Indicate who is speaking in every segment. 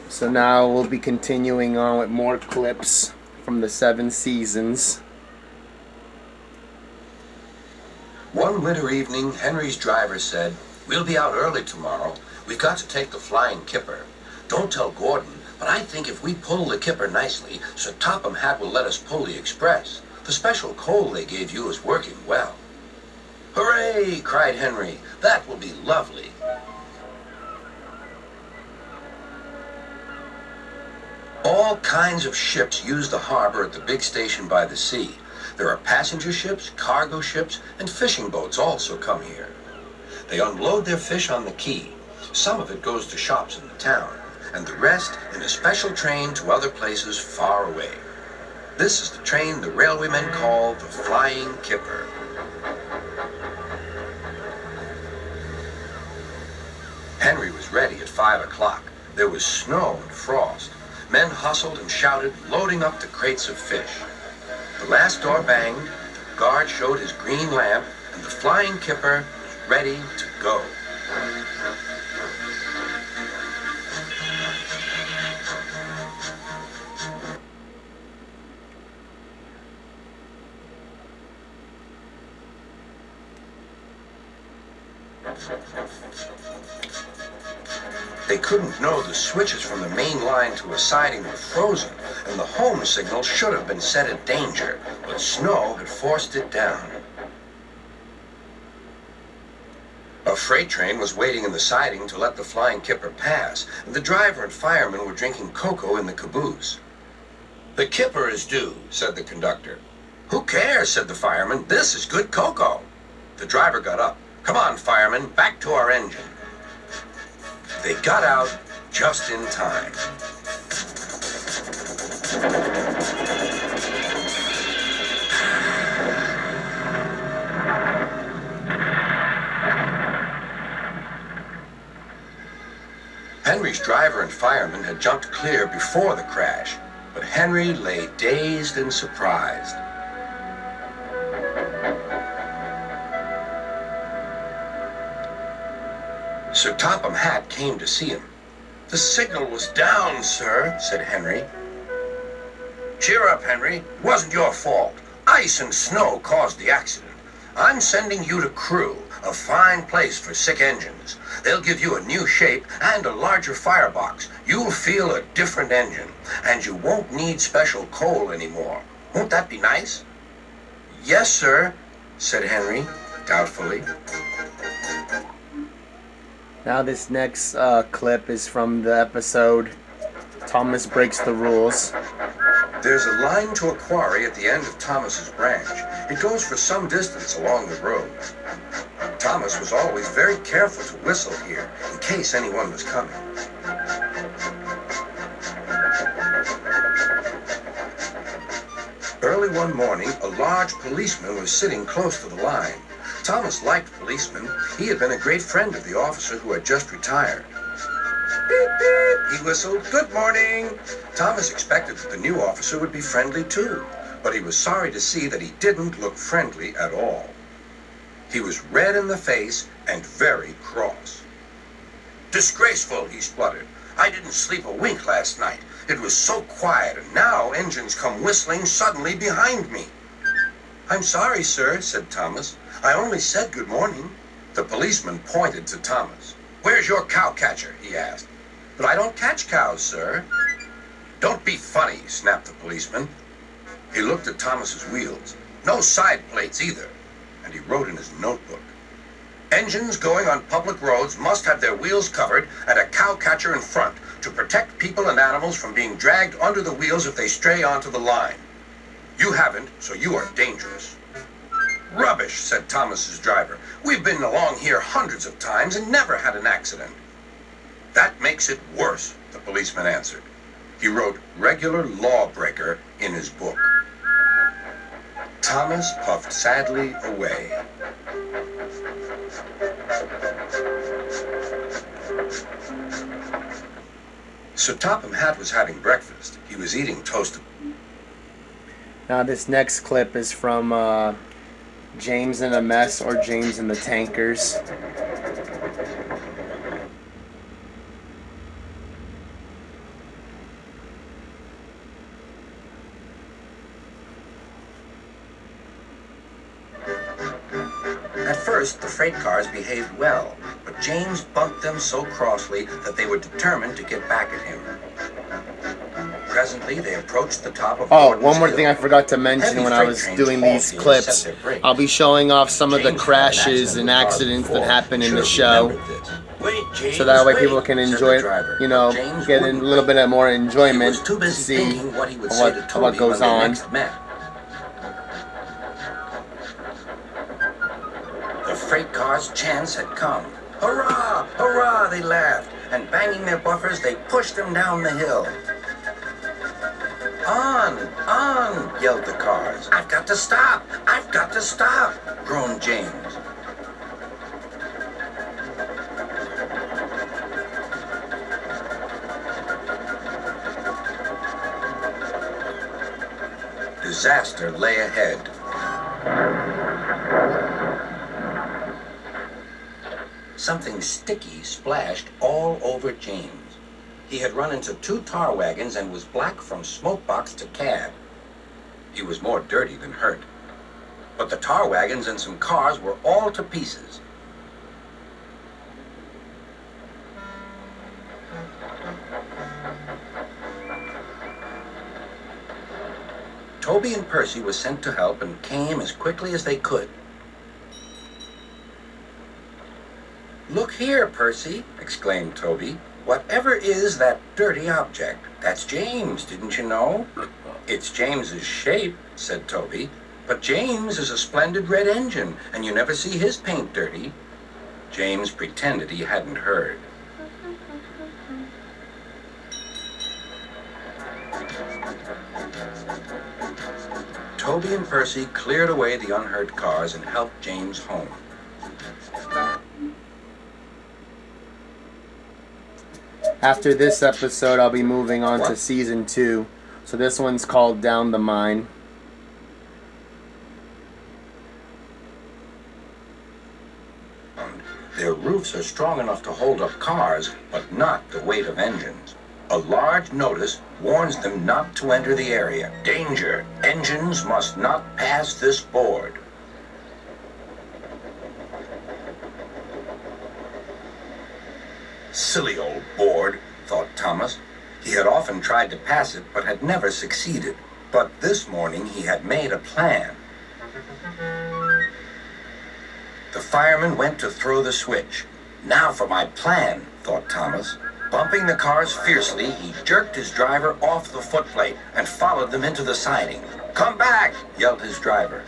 Speaker 1: So now we'll be continuing on with more clips from the 7 seasons.
Speaker 2: One winter evening, Henry's driver said, "We'll be out early tomorrow. We've got to take the flying kipper. Don't tell Gordon, but I think if we pull the kipper nicely, Sir Topham Hatt will let us pull the express. The special coal they gave you is working well." "Hooray!" cried Henry. "That will be lovely." All kinds of ships use the harbor at the big station by the sea. There are passenger ships, cargo ships, and fishing boats also come here. They unload their fish on the quay. Some of it goes to shops in the town, and the rest in a special train to other places far away. This is the train the railwaymen call the Flying Kipper. Henry was ready at 5 o'clock. There was snow and frost. Men hustled and shouted, loading up the crates of fish. The last door banged, the guard showed his green lamp, and the Flying Kipper was ready to go. They couldn't know the switches from the main line to a siding were frozen, and the home signal should have been set at danger, but snow had forced it down. A freight train was waiting in the siding to let the Flying Kipper pass, and the driver and fireman were drinking cocoa in the caboose. "The Kipper is due," said the conductor. "Who cares?" said the fireman. "This is good cocoa." The driver got up. "Come on, fireman, back to our engine." They got out just in time. Henry's driver and fireman had jumped clear before the crash, but Henry lay dazed and surprised. Sir Topham Hatt came to see him. "The signal was down, sir," said Henry. "Cheer up, Henry. It wasn't your fault. Ice and snow caused the accident. I'm sending you to Crewe, a fine place for sick engines. They'll give you a new shape and a larger firebox. You'll feel a different engine, and you won't need special coal anymore. Won't that be nice?" "Yes, sir," said Henry, doubtfully.
Speaker 1: Now this next clip is from the episode Thomas Breaks the Rules.
Speaker 2: There's a line to a quarry at the end of Thomas's branch. It goes for some distance along the road. Thomas was always very careful to whistle here in case anyone was coming. Early one morning, a large policeman was sitting close to the line. Thomas liked policemen. He had been a great friend of the officer who had just retired. "Beep, beep," he whistled. "Good morning." Thomas expected that the new officer would be friendly too, but he was sorry to see that he didn't look friendly at all. He was red in the face and very cross. "Disgraceful," he spluttered. "I didn't sleep a wink last night. It was so quiet, and now engines come whistling suddenly behind me." "I'm sorry, sir," said Thomas. "I only said good morning." The policeman pointed to Thomas. "Where's your cow catcher?" he asked. "But I don't catch cows, sir." "Don't be funny," snapped the policeman. He looked at Thomas's wheels. No side plates either. And he wrote in his notebook, "Engines going on public roads must have their wheels covered and a cow catcher in front to protect people and animals from being dragged under the wheels if they stray onto the line. You haven't, so you are dangerous." "Rubbish," said Thomas's driver. "We've been along here hundreds of times and never had an accident." "That makes it worse," the policeman answered. He wrote "regular lawbreaker" in his book. Thomas puffed sadly away. Sir Topham Hatt was having breakfast. He was eating toasted.
Speaker 1: Now this next clip is from James in a Mess or James and the Tankers.
Speaker 2: first, the freight cars behaved well, but James bumped them so crossly that they were determined to get back at him. Presently, they approached the top of
Speaker 1: Oh,
Speaker 2: Gordon's
Speaker 1: one more
Speaker 2: Hill.
Speaker 1: thing I forgot to mention
Speaker 2: Heavy
Speaker 1: when I
Speaker 2: freight
Speaker 1: was
Speaker 2: trains
Speaker 1: doing
Speaker 2: halt
Speaker 1: these
Speaker 2: here to
Speaker 1: clips.
Speaker 2: set their brakes.
Speaker 1: I'll be showing off some of the
Speaker 2: James had an
Speaker 1: crashes
Speaker 2: accident
Speaker 1: and
Speaker 2: with cars
Speaker 1: accidents that
Speaker 2: before.
Speaker 1: happen in
Speaker 2: Should
Speaker 1: the
Speaker 2: have
Speaker 1: show,
Speaker 2: remembered this. Wait, James,
Speaker 1: so that way
Speaker 2: wait,
Speaker 1: people can
Speaker 2: said the
Speaker 1: enjoy,
Speaker 2: driver,
Speaker 1: you
Speaker 2: but
Speaker 1: know,
Speaker 2: James
Speaker 1: get a
Speaker 2: wouldn't
Speaker 1: little
Speaker 2: wait.
Speaker 1: bit more
Speaker 2: He
Speaker 1: enjoyment
Speaker 2: was too
Speaker 1: to
Speaker 2: busy
Speaker 1: see
Speaker 2: thinking what he would say to
Speaker 1: what
Speaker 2: Toby
Speaker 1: goes
Speaker 2: when they
Speaker 1: on.
Speaker 2: next met. The freight car's chance had come. Hurrah! Hurrah! They laughed, and banging their buffers, they pushed them down the hill. On! On! Yelled the cars. I've got to stop! I've got to stop! Groaned James. Disaster lay ahead. Something sticky splashed all over James. He had run into 2 tar wagons and was black from smokebox to cab. He was more dirty than hurt. But the tar wagons and some cars were all to pieces. Toby and Percy were sent to help and came as quickly as they could. Look here, Percy, exclaimed Toby. Whatever is that dirty object? That's James, didn't you know? It's James's shape, said Toby. But James is a splendid red engine, and you never see his paint dirty. James pretended he hadn't heard. Toby and Percy cleared away the unhurt cars and helped James home.
Speaker 1: After this episode, I'll be moving on to season 2. So this one's called Down the Mine.
Speaker 2: Their roofs are strong enough to hold up cars, but not the weight of engines. A large notice warns them not to enter the area. Danger! Engines must not pass this board. Silly old board, thought Thomas. He had often tried to pass it, but had never succeeded. But this morning he had made a plan. The fireman went to throw the switch. Now for my plan, thought Thomas. Bumping the cars fiercely, he jerked his driver off the footplate and followed them into the siding. Come back, yelled his driver.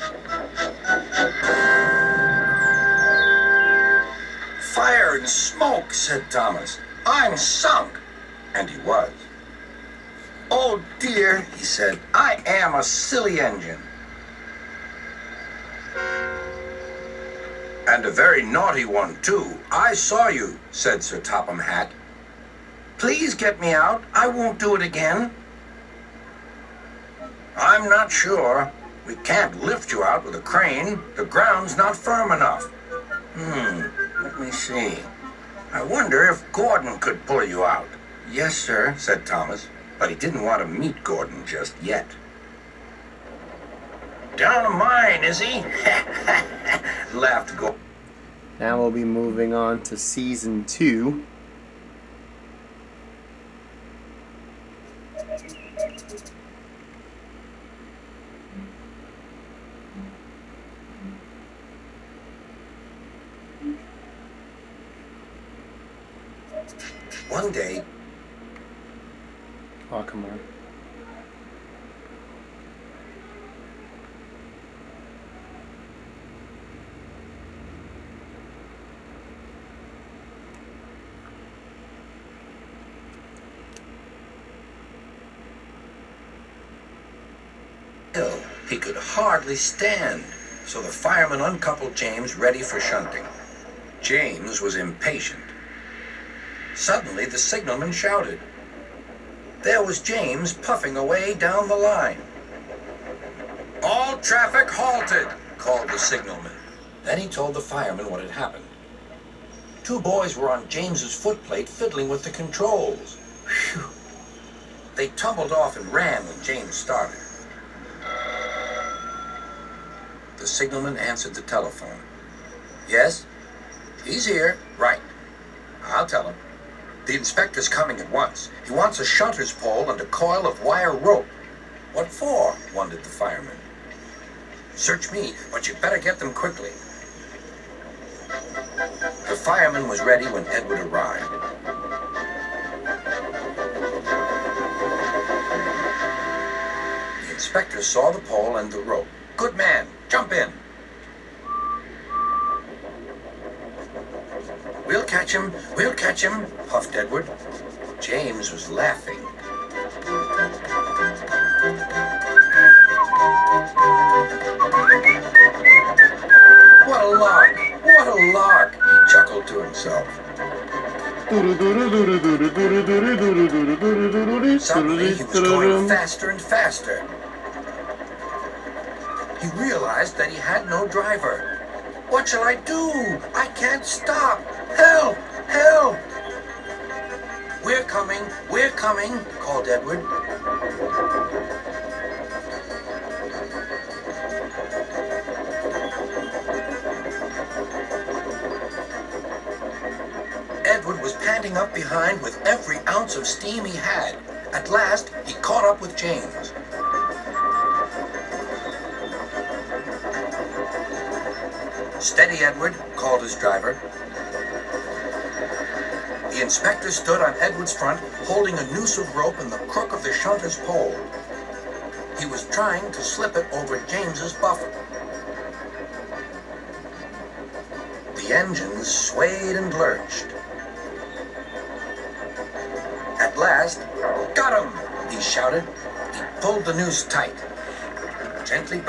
Speaker 2: Fire and smoke, said Thomas. I'm sunk. And he was. Oh dear, he said, I am a silly engine. And a very naughty one, too. I saw you, said Sir Topham Hatt. Please get me out. I won't do it again. I'm not sure. We can't lift you out with a crane. The ground's not firm enough. Let me see. I wonder if Gordon could pull you out. Yes, sir, said Thomas, but he didn't want to meet Gordon just yet. Down a mine, is he? Laughed Gordon.
Speaker 1: Now we'll be moving on to season 2.
Speaker 2: One day.
Speaker 1: Oh, come on.
Speaker 2: He could hardly stand, so the fireman uncoupled James, ready for shunting. James was impatient. Suddenly, the signalman shouted. There was James puffing away down the line. All traffic halted, called the signalman. Then he told the fireman what had happened. 2 boys were on James's footplate fiddling with the controls. Phew. They tumbled off and ran when James started. The signalman answered the telephone. Yes? He's here. Right. I'll tell him. The inspector's coming at once. He wants a shunter's pole and a coil of wire rope. What for? Wondered the fireman. Search me, but you'd better get them quickly. The fireman was ready when Edward arrived. The inspector saw the pole and the rope. Good man, jump in. We'll catch him, puffed Edward. James was laughing. What a lark! What a lark! He chuckled to himself. Suddenly he was going faster and faster. He realized that he had no driver. What shall I do? I can't stop! Help! Help! We're coming, called Edward. Edward was panting up behind with every ounce of steam he had. At last, he caught up with James. Steady, Edward, called his driver. The inspector stood on Edward's front, holding a noose of rope in the crook of the shunter's pole. He was trying to slip it over James's buffer. The engines swayed and lurched. At last, got him! He shouted. He pulled the noose tight. Gently